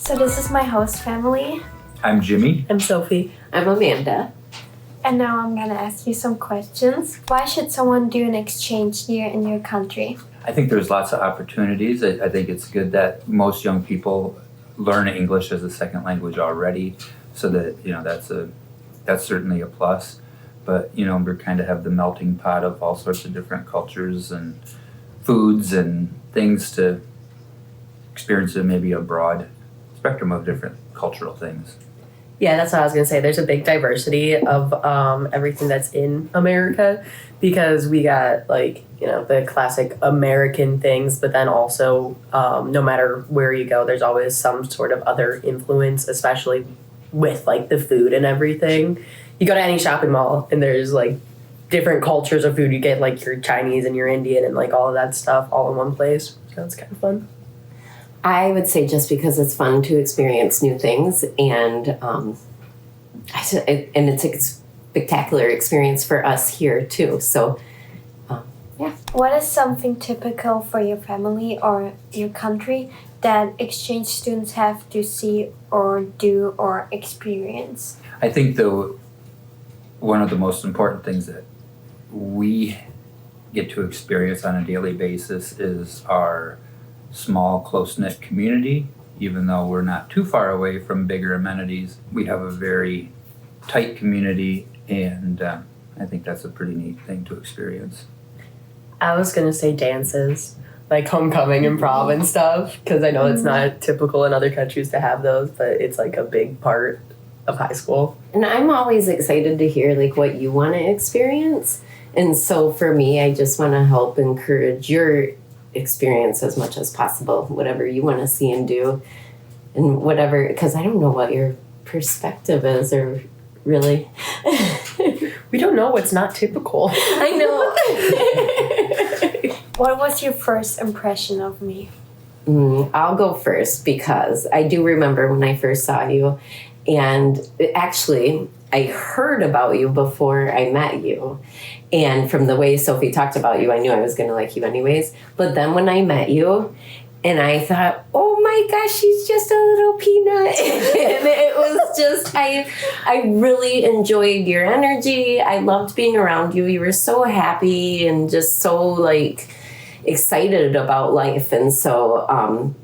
So this is my host family. I'm Jimmy. I'm Sophie. I'm Amanda. And now I'm gonna ask you some questions. Why should someone do an exchange year in your country? I think there's lots of opportunities. I think it's good that most young people learn English as a second language already, so that that's certainly a plus. But we kind of have the melting pot of all sorts of different cultures and foods and things to experience maybe a broad spectrum of different cultural things. Yeah, that's what I was going to say. There's a big diversity of everything that's in America because we got the classic American things, but then also no matter where you go, there's always some sort of other influence, especially with the food and everything. You go to any shopping mall and there's different cultures of food. You get your Chinese and your Indian and all of that stuff all in one place. So it's kind of fun. I would say just because it's fun to experience new things, and it's a spectacular experience for us here too. So, yeah. What is something typical for your family or your country that exchange students have to see or do or experience? I think one of the most important things that we get to experience on a daily basis is our small, close-knit community. Even though we're not too far away from bigger amenities, we have a very tight community, and I think that's a pretty neat thing to experience. I was going to say dances, like homecoming and prom and stuff, because I know it's not typical in other countries to have those, but it's a big part of high school. And I'm always excited to hear what you want to experience. And so for me, I just want to help encourage your experience as much as possible, whatever you want to see and do, and whatever, because I don't know what your perspective is, or really. We don't know what's not typical. I know. What was your first impression of me? I'll go first because I do remember when I first saw you, and actually I heard about you before I met you. And from the way Sophie talked about you, I knew I was going to like you anyways. But then when I met you, and I thought, oh my gosh, she's just a little peanut. And it was just, I really enjoyed your energy. I loved being around you. You were so happy and just so excited about life. And so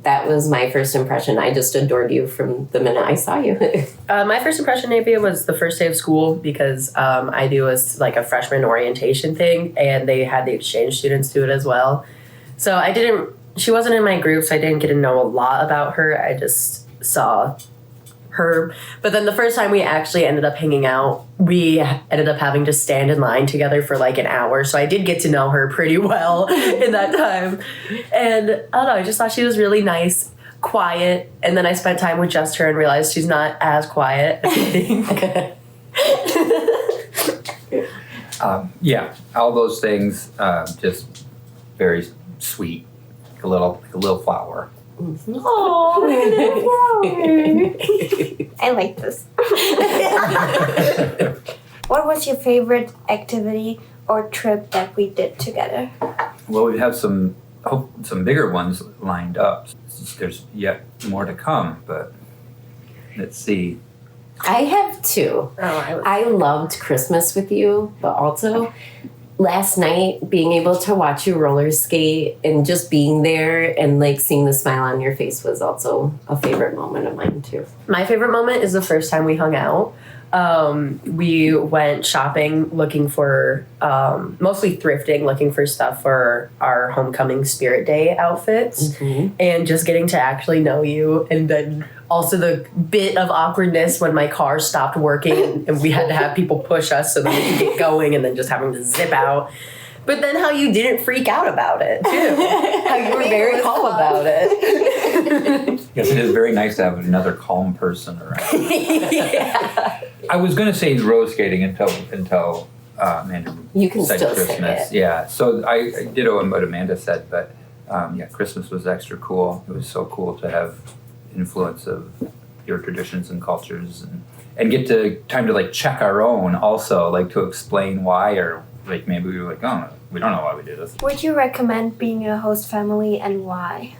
that was my first impression. I just adored you from the minute I saw you. My first impression of you was the first day of school because I do a freshman orientation thing, and they had the exchange students do it as well. So she wasn't in my group, so I didn't get to know a lot about her. I just saw her. But then the first time we actually ended up hanging out, we ended up having to stand in line together for an hour. So I did get to know her pretty well in that time. And I don't know, I just thought she was really nice, quiet. And then I spent time with just her and realized she's not as quiet as I think. Yeah, all those things, just very sweet, like a little flower. Oh, I like this. What was your favorite activity or trip that we did together? Well, we have some bigger ones lined up. There's yet more to come, but let's see. I have two. I loved Christmas with you, but also last night, being able to watch you roller skate and just being there and seeing the smile on your face was also a favorite moment of mine too. My favorite moment is the first time we hung out. We went shopping looking for, mostly thrifting, looking for stuff for our homecoming spirit day outfits, and just getting to actually know you. And then also the bit of awkwardness when my car stopped working and we had to have people push us so that we could get going, and then just having to zip out. But then how you didn't freak out about it, too. How you were very calm about it. Yes, it is very nice to have another calm person around. Yeah. I was going to say roller skating until Andrew you can said still Christmas. Say it. Yeah, so I ditto on what Amanda said, but Christmas was extra cool. It was so cool to have influence of your traditions and cultures, and get time to check our own also, to explain why, or maybe we were oh, we don't know why we did this. Would you recommend being a host family and why?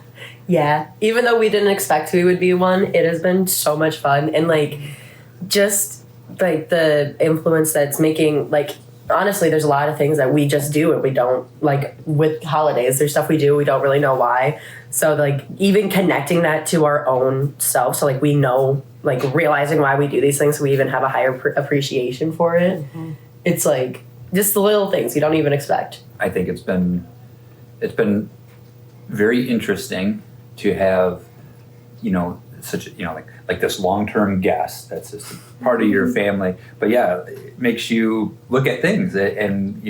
Yeah. Even though we didn't expect we would be one, it has been so much fun. And like, just like the influence that's making, like, honestly, there's a lot of things that we just do and we don't, like, with holidays, there's stuff we do, we don't really know why. So, like, even connecting that to our own self, so, like, we know, like, realizing why we do these things, so we even have a higher appreciation for it. Mm-hmm. It's, like, just the little things you don't even expect. I think it's been very interesting to have, such, like this long-term guest that's just a part of your family. But yeah, it makes you look at things and,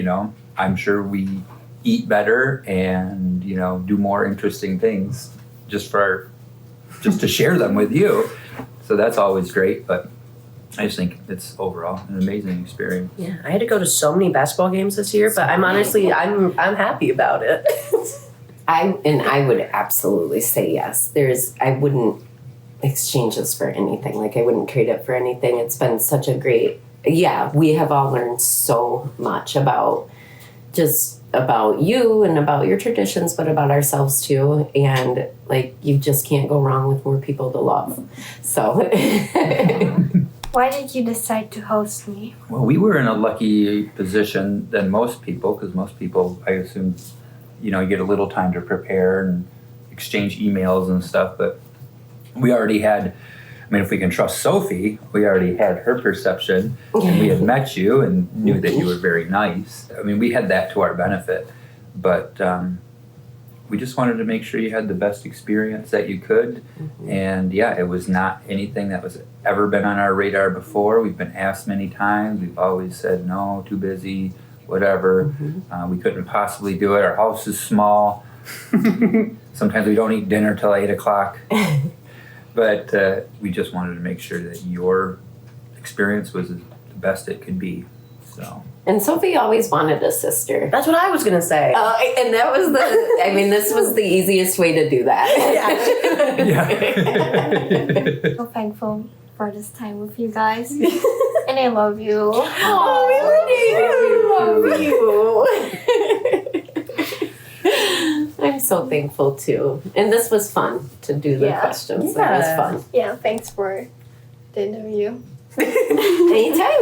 I'm sure we eat better and, do more interesting things just to share them with you. So that's always great. But I just think it's overall an amazing experience. Yeah, I had to go to so many basketball games this year, but I'm honestly, I'm happy about it. I would absolutely say yes. I wouldn't exchange this for anything. Like, I wouldn't trade it for anything. It's been such a great, we have all learned so much about you and about your traditions, but about ourselves too. And like, you just can't go wrong with more people to love. So. Why did you decide to host me? Well, we were in a lucky position than most people, because most people, I assume, you get a little time to prepare and exchange emails and stuff, but we already had, if we can trust Sophie, we already had her perception, and we had met you and knew that you were very nice. We had that to our benefit, but we just wanted to make sure you had the best experience that you could. Mm-hmm. And it was not anything that was ever been on our radar before. We've been asked many times. We've always said, no, too busy, whatever. Mm-hmm. We couldn't possibly do it. Our house is small. Sometimes we don't eat dinner till 8 o'clock. But we just wanted to make sure that your experience was the best it could be. So. And Sophie always wanted a sister. That's what I was going to say. And that was this was the easiest way to do that. Yeah. So thankful for this time with you guys. And I love you. Oh, we love you. I'm so thankful too. And this was fun to do the questions. That was fun. Yeah, thanks for the interview. Anytime.